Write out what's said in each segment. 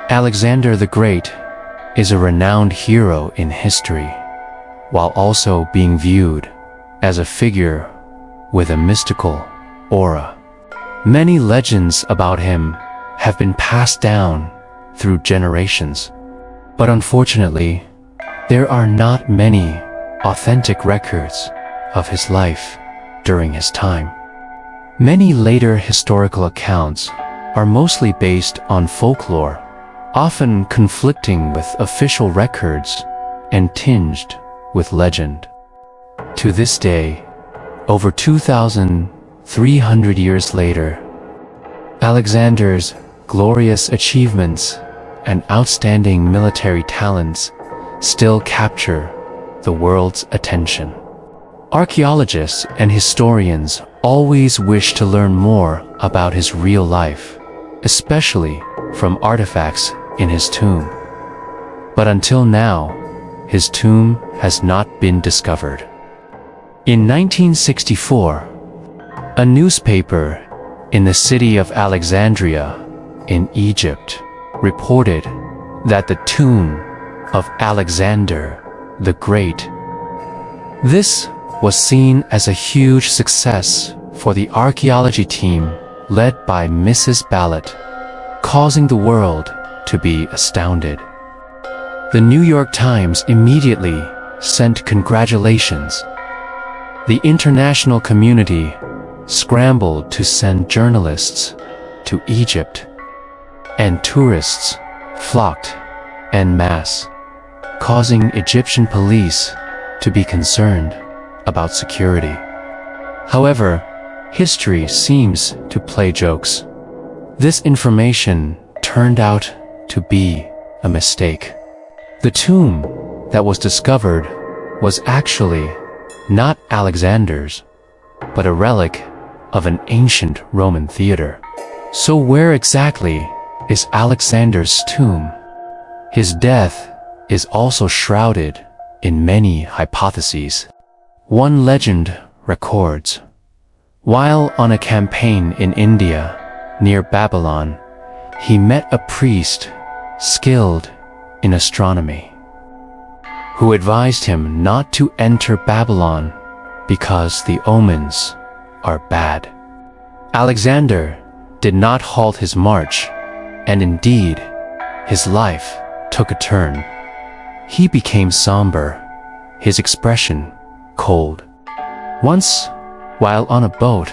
Alexander the Great is a renowned hero in history, while also being viewed as a figure with a mystical aura. Many legends about him have been passed down through generations, but unfortunately, there are not many authentic records of his life during his time. Many later historical accounts are mostly based on folklore, often conflicting with official records and tinged with legend. To this day, over 2,300 years later, Alexander's glorious achievements and outstanding military talents still capture the world's attention. Archaeologists and historians always wish to learn more about his real life, especially from artifacts in his tomb. But until now, his tomb has not been discovered. In 1964, a newspaper in the city of Alexandria in Egypt reported that the tomb of Alexander the Great. This was seen as a huge success for the archaeology team led by Mrs. Ballot, causing the world to be astounded. The New York Times immediately sent congratulations. The international community scrambled to send journalists to Egypt, and tourists flocked en masse, causing Egyptian police to be concerned about security. However, history seems to play jokes. This information turned out to be a mistake. The tomb that was discovered was actually not Alexander's, but a relic of an ancient Roman theater. So where exactly is Alexander's tomb? His death is also shrouded in many hypotheses. One legend records, while on a campaign in India, near Babylon, he met a priest skilled in astronomy, who advised him not to enter Babylon because the omens are bad. Alexander did not halt his march, and indeed, his life took a turn. He became somber, his expression cold. Once, while on a boat,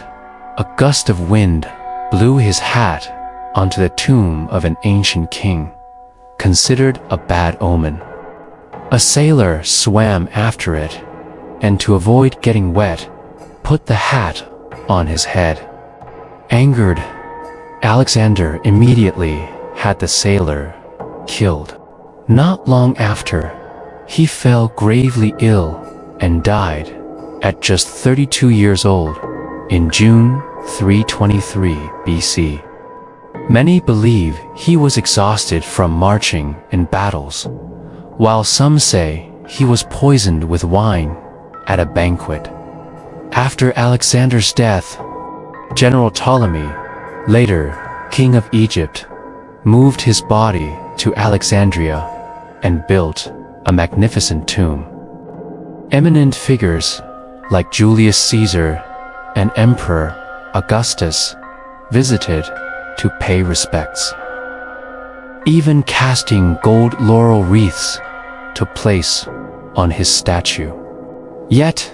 a gust of wind blew his hat onto the tomb of an ancient king, considered a bad omen. A sailor swam after it, and to avoid getting wet, put the hat on his head. Angered, Alexander immediately had the sailor killed. Not long after, he fell gravely ill and died at just 32 years old in June 323 BC. Many believe he was exhausted from marching in battles, while some say he was poisoned with wine at a banquet. After Alexander's death, General Ptolemy, later king of Egypt, moved his body to Alexandria and built a magnificent tomb. Eminent figures like Julius Caesar and Emperor Augustus visited to pay respects, even casting gold laurel wreaths to place on his statue. Yet,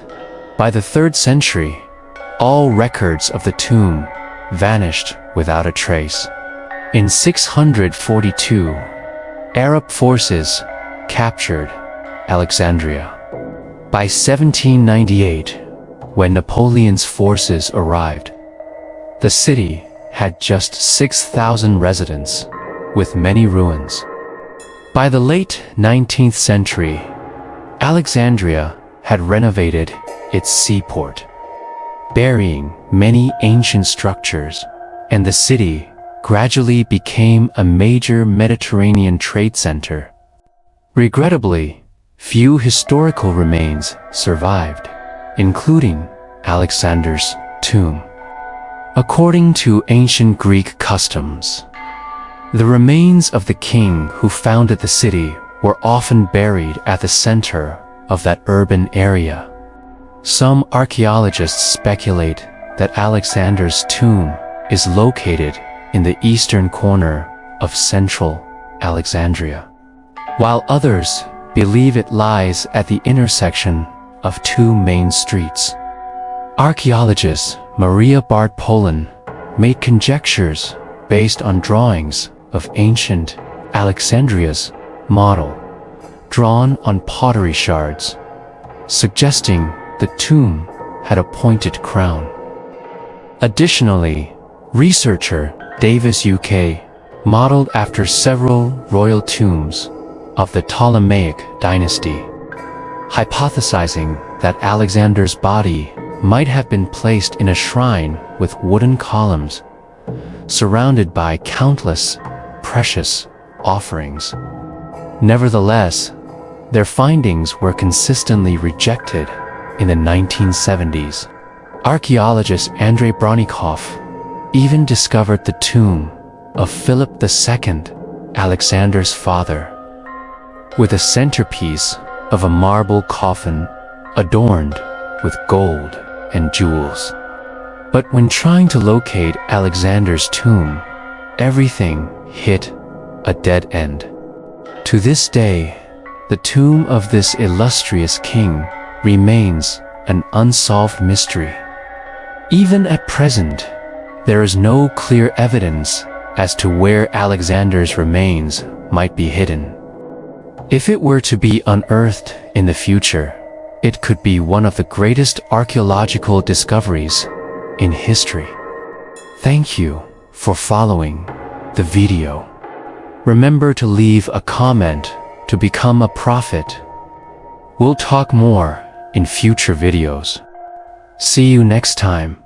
by the 3rd century, all records of the tomb vanished without a trace. In 642, Arab forces captured Alexandria. By 1798, when Napoleon's forces arrived, the city had just 6,000 residents, with many ruins. By the late 19th century, Alexandria had renovated its seaport, burying many ancient structures, and the city gradually became a major Mediterranean trade center. Regrettably, few historical remains survived, including Alexander's tomb. According to ancient Greek customs, The remains of the king who founded the city were often buried at the center of that urban area. Some archaeologists speculate that Alexander's tomb is located in the eastern corner of central Alexandria, while others believe it lies at the intersection of two main streets. Archaeologist Maria Bart-Polen made conjectures based on drawings of ancient Alexandria's model, drawn on pottery shards, suggesting the tomb had a pointed crown. Additionally, researcher Davis UK modeled after several royal tombs of the Ptolemaic dynasty, hypothesizing that Alexander's body might have been placed in a shrine with wooden columns, surrounded by countless precious offerings. Nevertheless, their findings were consistently rejected in the 1970s. Archaeologist Andrei Bronnikov even discovered the tomb of Philip II, Alexander's father, with a centerpiece of a marble coffin adorned with gold and jewels. But when trying to locate Alexander's tomb, everything hit a dead end. To this day, the tomb of this illustrious king remains an unsolved mystery. Even at present, there is no clear evidence as to where Alexander's remains might be hidden. If it were to be unearthed in the future, it could be one of the greatest archaeological discoveries in history. Thank you for following the video. Remember to leave a comment to become a prophet. We'll talk more in future videos. See you next time.